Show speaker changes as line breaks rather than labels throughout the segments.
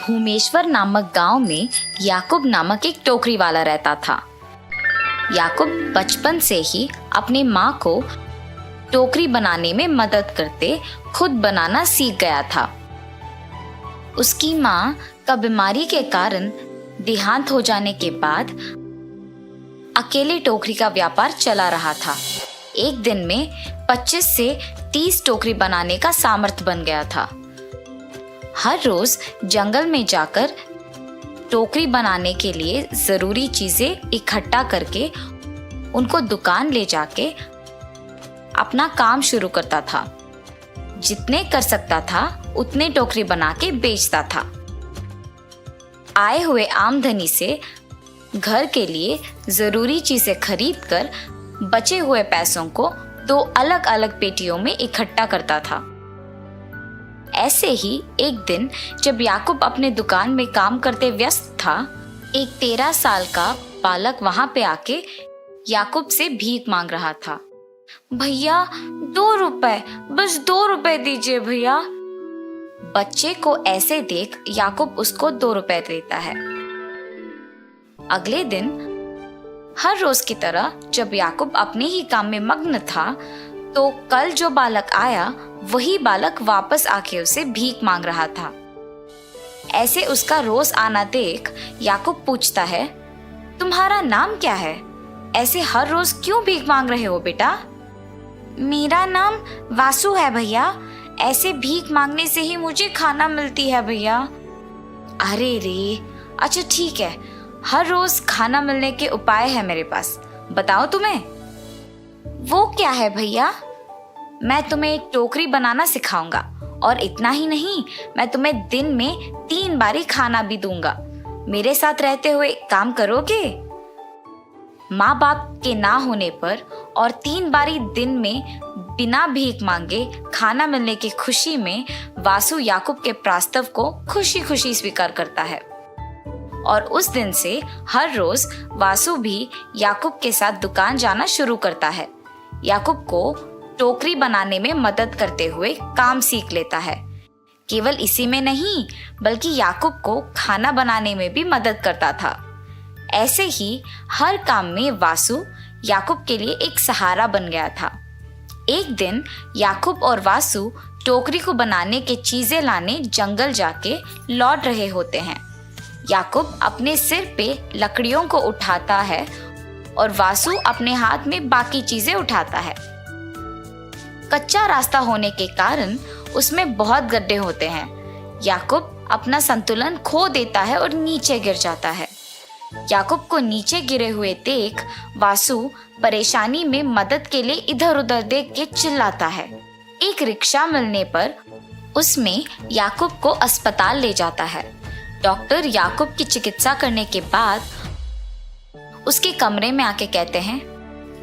भूमेश्वर नामक गांव में याकूब नामक एक टोकरी वाला रहता था। याकूब बचपन से ही अपनी माँ को टोकरी बनाने में मदद करते खुद बनाना सीख गया था। उसकी माँ का बीमारी के कारण देहांत हो जाने के बाद अकेले टोकरी का व्यापार चला रहा था। एक दिन में 25 से 30 टोकरी बनाने का सामर्थ्य बन गया था। हर रोज जंगल में जाकर टोकरी बनाने के लिए जरूरी चीजें इकट्ठा करके उनको दुकान ले जाके अपना काम शुरू करता था। जितने कर सकता था उतने टोकरी बना के बेचता था। आए हुए आमदनी से घर के लिए जरूरी चीजें खरीद कर बचे हुए पैसों को 2 अलग अलग पेटियों में इकट्ठा करता था। ऐसे ही एक दिन जब याकूब अपने दुकान में काम करते व्यस्त था, एक 13 साल का बालक वहां पे आके याकूब से भीख मांग रहा था। भैया 2 रुपए, बस 2 रुपए दीजिए भैया। बच्चे को ऐसे देख याकूब उसको 2 रुपए देता है। अगले दिन हर रोज की तरह जब याकूब अपने ही काम में मग्न था, तो कल जो बालक आया वही बालक वापस आके उसे भीख मांग रहा था। ऐसे उसका रोज आना देख याकूब पूछता है, तुम्हारा नाम क्या है? ऐसे हर रोज क्यों भीख मांग रहे हो बेटा? मेरा नाम वासु है भैया। ऐसे भीख मांगने से ही मुझे खाना मिलती है भैया। अरे रे, अच्छा ठीक है, हर रोज खाना मिलने के उपाय है मेरे पास, बताओ तुम्हें। वो क्या है भैया? मैं तुम्हें टोकरी बनाना सिखाऊंगा, और इतना ही नहीं, मैं तुम्हें दिन में 3 बारी खाना भी दूंगा। मेरे साथ रहते हुए काम करोगे? माँ बाप के ना होने पर और 3 बारी दिन में बिना भीख मांगे खाना मिलने की खुशी में वासु याकूब के प्रस्ताव को खुशी खुशी स्वीकार करता है। और उस दिन से हर रोज वासु भी याकूब के साथ दुकान जाना शुरू करता है। याकूब को टोकरी बनाने में मदद करते हुए काम सीख लेता है। केवल इसी में नहीं, बल्कि याकूब को खाना बनाने में भी मदद करता था। ऐसे ही हर काम में वासु याकूब के लिए एक सहारा बन गया था। एक दिन याकूब और वासु टोकरी को बनाने के चीजें लाने जंगल जाके लौट रहे होते हैं। याकूब अपने सिर पे लकड़ियों को उठाता है और वासु अपने हाथ में बाकी चीजें उठाता है। कच्चा रास्ता होने के कारण उसमें बहुत गड्ढे होते हैं। याकूब अपना संतुलन खो देता है और नीचे गिर जाता है। याकूब को नीचे गिरे हुए देख वासु परेशानी में मदद के लिए इधर उधर देख के चिल्लाता है। एक रिक्शा मिलने पर उसमें याकूब को अस्पताल ले जाता है। डॉक्टर याकूब की चिकित्सा करने के बाद उसके कमरे में आके कहते हैं,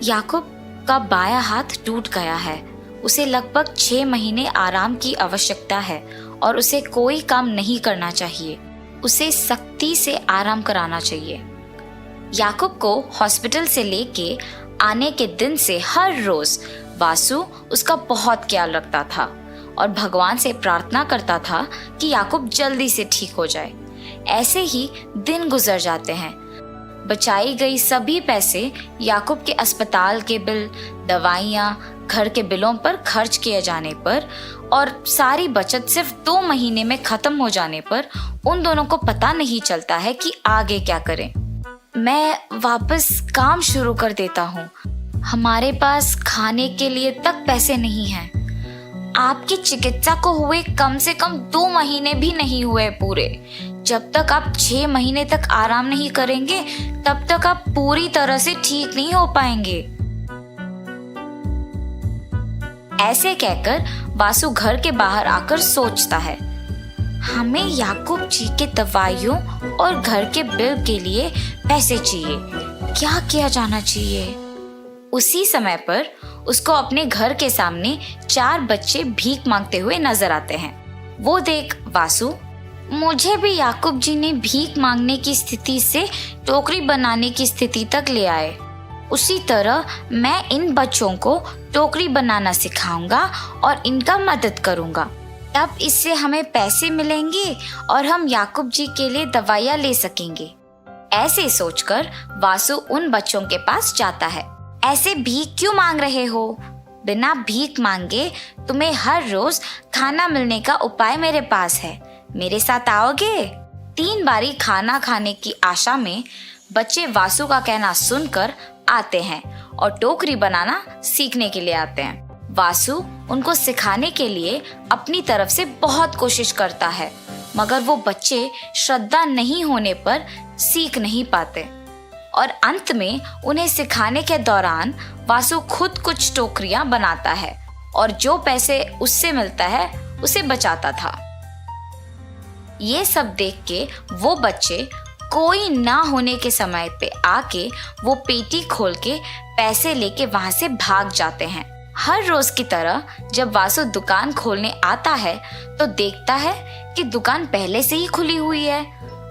याकूब का बायां हाथ टूट गया है। उसे लगभग 6 महीने आराम की आवश्यकता है और उसे कोई काम नहीं करना चाहिए। उसे सख्ती से आराम कराना चाहिए। याकूब को हॉस्पिटल से लेके आने के दिन से हर रोज वासु उसका बहुत ख्याल रखता था और भगवान से प्रार्थना करता था कि याकूब जल्दी से ठीक हो जाए। ऐसे ही दिन गुजर जाते हैं। बचाई गई सभी पैसे याकूब के अस्पताल के बिल, दवाइयाँ, घर के बिलों पर खर्च किए जाने पर और सारी बचत सिर्फ 2 महीने में खत्म हो जाने पर उन दोनों को पता नहीं चलता है कि आगे क्या करें। मैं वापस काम शुरू कर देता हूँ। हमारे पास खाने के लिए तक पैसे नहीं हैं। आपकी चिकित्सा को हुए कम से कम 2 महीने भी नहीं हुए पूरे। जब तक आप 6 महीने तक आराम नहीं करेंगे तब तक आप पूरी तरह से ठीक नहीं हो पाएंगे। ऐसे कहकर वासु घर के बाहर आकर सोचता है, हमें याकूब जी के दवाइयों और घर के बिल के लिए पैसे चाहिए। क्या किया जाना चाहिए? उसी समय पर उसको अपने घर के सामने 4 बच्चे भीख मांगते हुए नजर आते हैं। वो देख वासु, मुझे भी याकूब जी ने भीख मांगने की स्थिति से टोकरी बनाने की स्थिति तक ले आए। उसी तरह मैं इन बच्चों को टोकरी बनाना सिखाऊंगा और इनका मदद करूंगा। अब इससे हमें पैसे मिलेंगे और हम याकूब जी के लिए दवाइयाँ ले सकेंगे। ऐसे सोचकर वासु उन बच्चों के पास जाता है। ऐसे भीख क्यों मांग रहे हो? बिना भीख मांगे तुम्हें हर रोज खाना मिलने का उपाय मेरे पास है। मेरे साथ आओगे? 3 बारी खाना खाने की आशा में बच्चे वासु का कहना सुनकर आते हैं और टोकरी बनाना सीखने के लिए आते हैं। वासु उनको सिखाने के लिए अपनी तरफ से बहुत कोशिश करता है, मगर वो बच्चे श्रद्धा नहीं होने पर सीख नहीं पाते और अंत में उन्हें सिखाने के दौरान वासु खुद कुछ टोकरियां बनाता है और जो पैसे उससे मिलता है उसे बचाता था। ये सब देख के वो बच्चे कोई ना होने के समय पे आके वो पेटी खोल के पैसे लेके वहां से भाग जाते हैं। हर रोज की तरह जब वासु दुकान खोलने आता है तो देखता है कि दुकान पहले से ही खुली हुई है।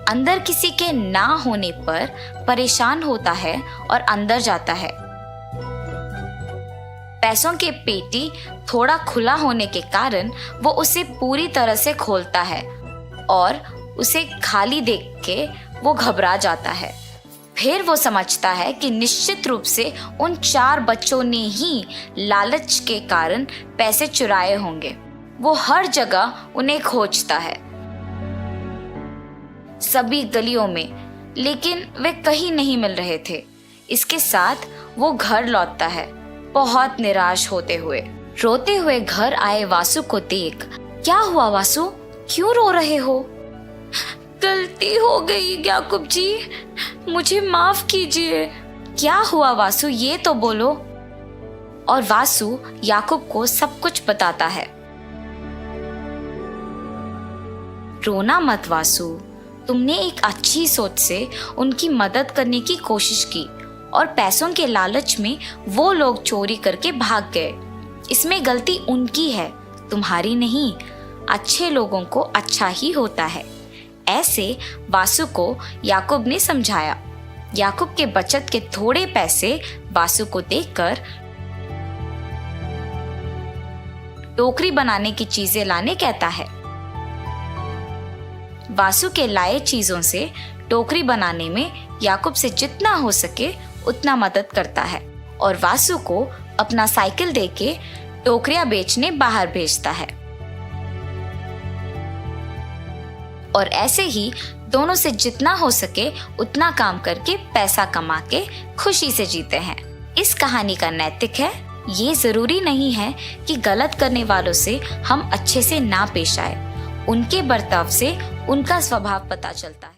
अंदर किसी के ना होने पर परेशान होता है और अंदर जाता है। पैसों के पेटी थोड़ा खुला होने के कारण वो उसे पूरी तरह से खोलता है और उसे खाली देख के वो घबरा जाता है। फिर वो समझता है कि निश्चित रूप से उन 4 बच्चों ने ही लालच के कारण पैसे चुराए होंगे। वो हर जगह उन्हें खोजता है, सभी गलियों में, लेकिन वे कहीं नहीं मिल रहे थे। इसके साथ वो घर लौटता है, बहुत निराश होते हुए। रोते हुए घर आए वासु को देख, क्या हुआ वासु, क्यों रो रहे हो? गलती हो गई याकूब जी, मुझे माफ कीजिए। क्या हुआ वासु, ये तो बोलो। और वासु याकूब को सब कुछ बताता है। रोना मत वासु, तुमने एक अच्छी सोच से उनकी मदद करने की कोशिश की और पैसों के लालच में वो लोग चोरी करके भाग गए। इसमें गलती उनकी है, तुम्हारी नहीं। अच्छे लोगों को अच्छा ही होता है। ऐसे वासु को याकूब ने समझाया। याकूब के बचत के थोड़े पैसे वासु को देकर टोकरी बनाने की चीजें लाने कहता है। वासु के लाए चीजों से टोकरी बनाने में याकूब से जितना हो सके उतना मदद करता है और वासु को अपना साइकिल देके टोकरियां बेचने बाहर भेजता है। और ऐसे ही दोनों से जितना हो सके उतना काम करके पैसा कमा के खुशी से जीते हैं। इस कहानी का नैतिक है, ये जरूरी नहीं है कि गलत करने वालों से हम अच्छे से ना पेश आए। उनके बर्ताव से उनका स्वभाव पता चलता है।